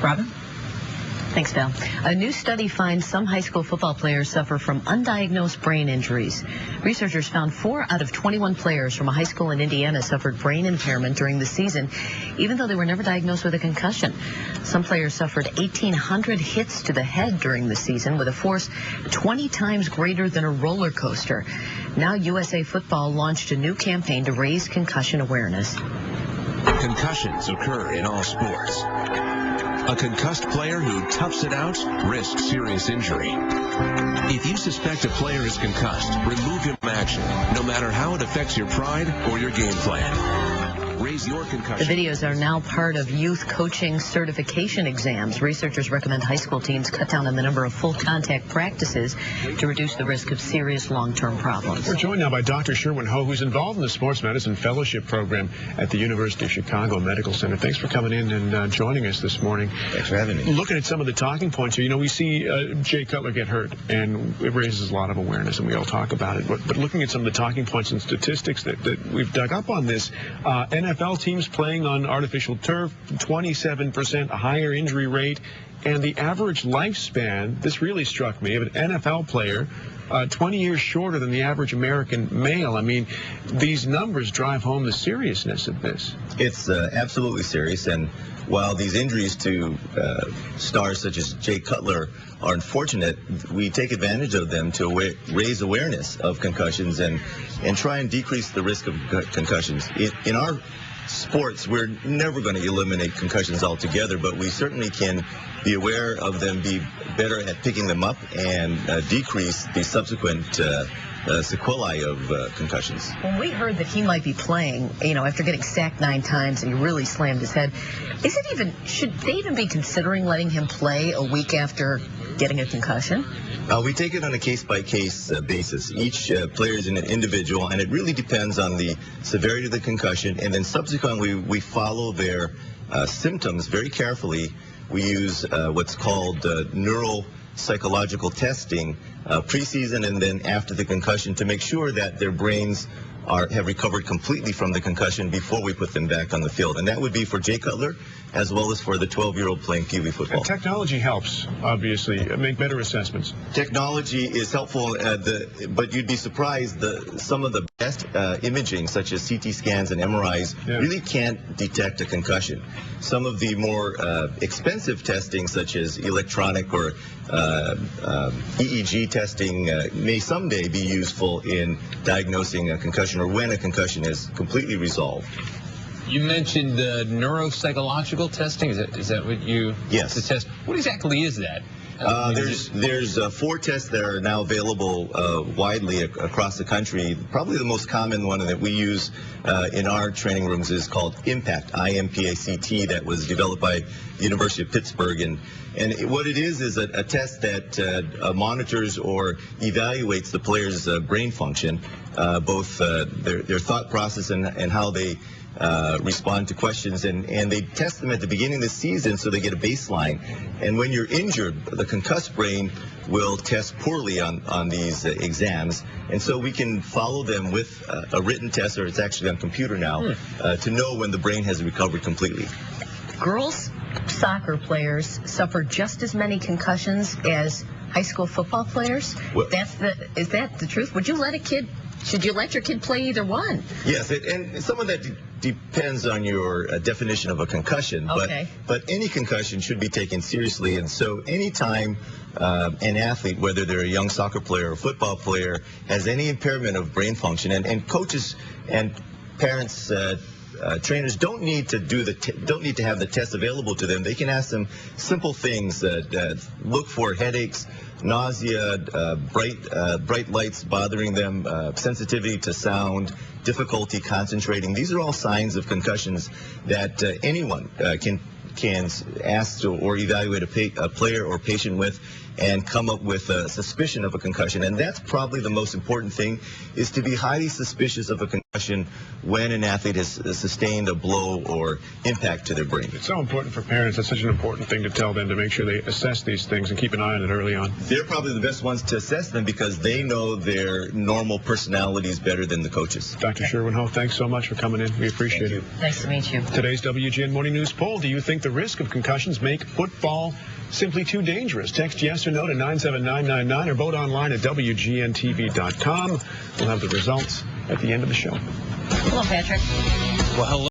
Robin? Thanks, Val. A new study finds some high school football players suffer from undiagnosed brain injuries. Researchers found 4 out of 21 players from a high school in Indiana suffered brain impairment during the season, even though they were never diagnosed with a concussion. Some players suffered 1,800 hits to the head during the season with a force 20 times greater than a roller coaster. Now USA Football launched a new campaign to raise concussion awareness. Concussions occur in all sports. A concussed player who toughs it out risks serious injury. If you suspect a player is concussed, remove him from action, no matter how it affects your pride or your game plan. Raise your concussion. The videos are now part of youth coaching certification exams. Researchers recommend high school teams cut down on the number of full contact practices to reduce the risk of serious long-term problems. We're joined now by Dr. Sherwin Ho, who's involved in the Sports Medicine Fellowship Program at the University of Chicago Medical Center. Thanks for coming in and joining us this morning. Thanks for having me. Looking at some of the talking points here, you know, we see Jay Cutler get hurt, and it raises a lot of awareness, and we all talk about it. But looking at some of the talking points and statistics that we've dug up on this, NFL teams playing on artificial turf, 27% higher injury rate, and the average lifespan, this really struck me, of an NFL player, 20 years shorter than the average American male. I mean, these numbers drive home the seriousness of this. It's absolutely serious, and while these injuries to stars such as Jay Cutler are unfortunate, we take advantage of them to raise awareness of concussions and try and decrease the risk of concussions. In our sports, we're never going to eliminate concussions altogether, but we certainly can be aware of them, be better at picking them up, and decrease the subsequent sequelae of concussions. When we heard that he might be playing, you know, after getting sacked 9 times and he really slammed his head, should they even be considering letting him play a week after getting a concussion? We take it on a case-by-case basis. Each player is an individual, and it really depends on the severity of the concussion, and then subsequently we follow their symptoms very carefully. We use what's called neuropsychological testing preseason and then after the concussion to make sure that their brains have recovered completely from the concussion before we put them back on the field. And that would be for Jay Cutler as well as for the 12-year-old playing Pee Wee football. And technology helps, obviously, make better assessments. Technology is helpful, but you'd be surprised some of the best imaging, such as CT scans and MRIs, really can't detect a concussion. Some of the more expensive testing, such as electronic or EEG testing, may someday be useful in diagnosing a concussion or when a concussion is completely resolved. You mentioned neuropsychological testing. Is that what you? Yes. The test. What exactly is that? There's 4 tests that are now available widely across the country. Probably the most common one that we use in our training rooms is called IMPACT, I-M-P-A-C-T, that was developed by the University of Pittsburgh. And what it is a test that monitors or evaluates the player's brain function, both their thought process and how they respond to questions, and they test them at the beginning of the season so they get a baseline. And when you're injured, the concussed brain will test poorly on these exams, and so we can follow them with a written test, or it's actually on computer now, to know when the brain has recovered completely. Girls soccer players suffer just as many concussions as high school football players? Well, is that the truth? Should you let your kid play either one? Yes, and some of that depends on your definition of a concussion. Okay. But any concussion should be taken seriously. And so anytime an athlete, whether they're a young soccer player or football player, has any impairment of brain function, and coaches and parents, trainers don't need to have the test available to them. They can ask them simple things that look for headaches, nausea, bright lights bothering them, sensitivity to sound, difficulty concentrating. These are all signs of concussions that anyone can ask or evaluate a player or patient with. and come up with a suspicion of a concussion. And that's probably the most important thing, is to be highly suspicious of a concussion when an athlete has sustained a blow or impact to their brain. It's so important for parents. That's such an important thing to tell them, to make sure they assess these things and keep an eye on it early on. They're probably the best ones to assess them because they know their normal personalities better than the coaches. Dr. Sherwin-Ho, thanks so much for coming in. We appreciate it. Nice to meet you. Today's WGN Morning News poll: do you think the risk of concussions make football simply too dangerous? Text yes or no to 97999 or vote online at WGN-TV.com. We'll have the results at the end of the show. Hello, Patrick. Well, hello.